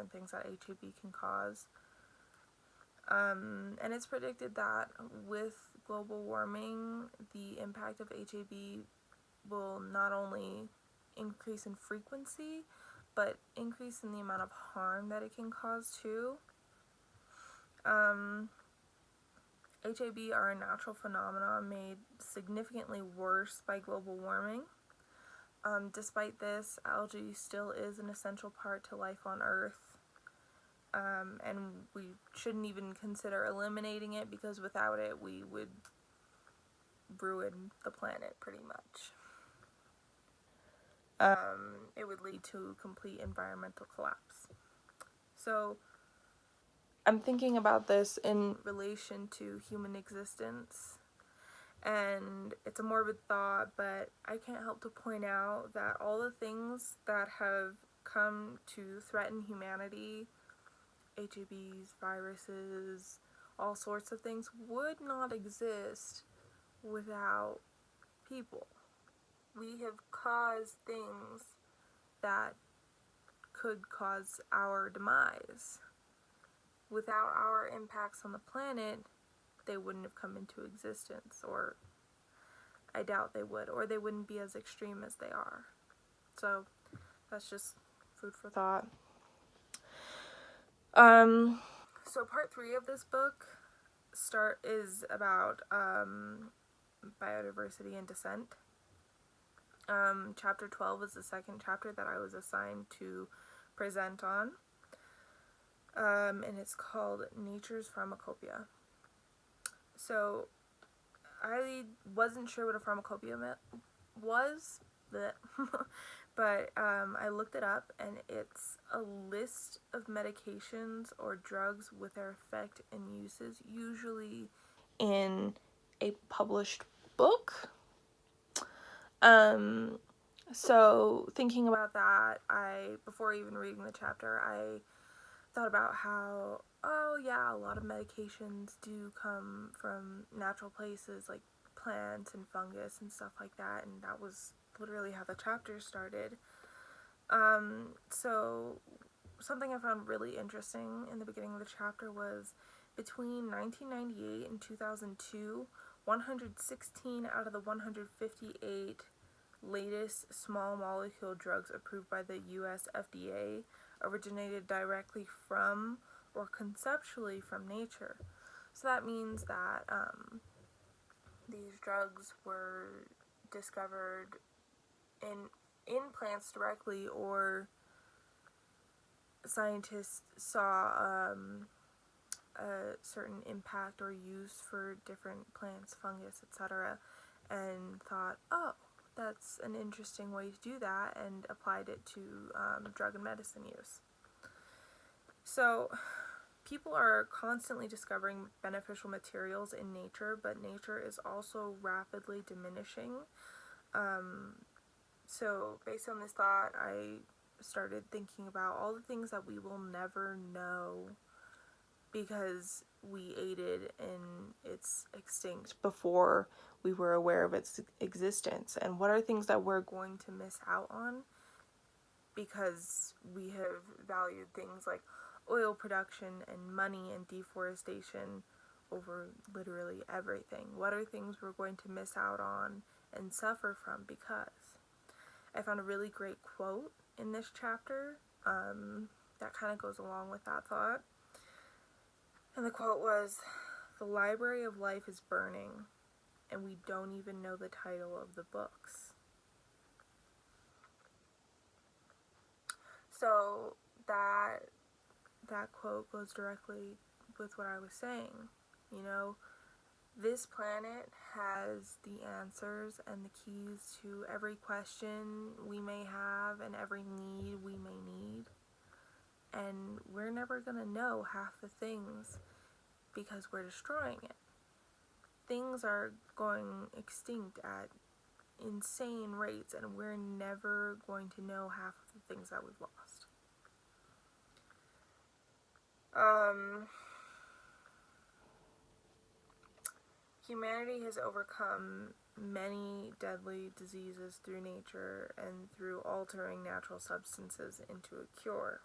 different things that HAB can cause. And it's predicted that with global warming, the impact of HAB will not only increase in frequency, but increase in the amount of harm that it can cause too. HAB are a natural phenomenon made significantly worse by global warming. Despite this, algae still is an essential part to life on Earth. And we shouldn't even consider eliminating it, because without it we would ruin the planet pretty much. It would lead to complete environmental collapse. So I'm thinking about this in relation to human existence, and it's a morbid thought, but I can't help to point out that all the things that have come to threaten humanity, HABs, viruses, all sorts of things, would not exist without people. We have caused things that could cause our demise. Without our impacts on the planet, they wouldn't have come into existence, or I doubt they would, or they wouldn't be as extreme as they are. So that's just food for thought. So part 3 of this book is about biodiversity and descent. Chapter 12 is the second chapter that I was assigned to present on, and it's called Nature's Pharmacopoeia. So I wasn't sure what a pharmacopoeia was, but I looked it up, and it's a list of medications or drugs with their effect and uses, usually in a published book. So thinking about that, before even reading the chapter, I thought about how, oh yeah, a lot of medications do come from natural places like plants and fungus and stuff like that, and that was literally how the chapter started. So something I found really interesting in the beginning of the chapter was between 1998 and 2002, 116 out of the 158 latest small molecule drugs approved by the US FDA originated directly from or conceptually from nature. So that means that these drugs were discovered in plants directly, or scientists saw a certain impact or use for different plants, fungus, etc., and thought, oh, that's an interesting way to do that, and applied it to drug and medicine use. So people are constantly discovering beneficial materials in nature, but nature is also rapidly diminishing. So based on this thought, I started thinking about all the things that we will never know because we aided in its extinct before we were aware of its existence, and what are things that we're going to miss out on because we have valued things like oil production and money and deforestation over literally everything. What are things we're going to miss out on and suffer from because? I found a really great quote in this chapter that kind of goes along with that thought. And the quote was, "The library of life is burning, and we don't even know the title of the books." So that quote goes directly with what I was saying. You know, this planet has the answers and the keys to every question we may have and every need we may need. And we're never going to know half the things because we're destroying it. Things are going extinct at insane rates, and we're never going to know half of the things that we've lost. Humanity has overcome many deadly diseases through nature and through altering natural substances into a cure.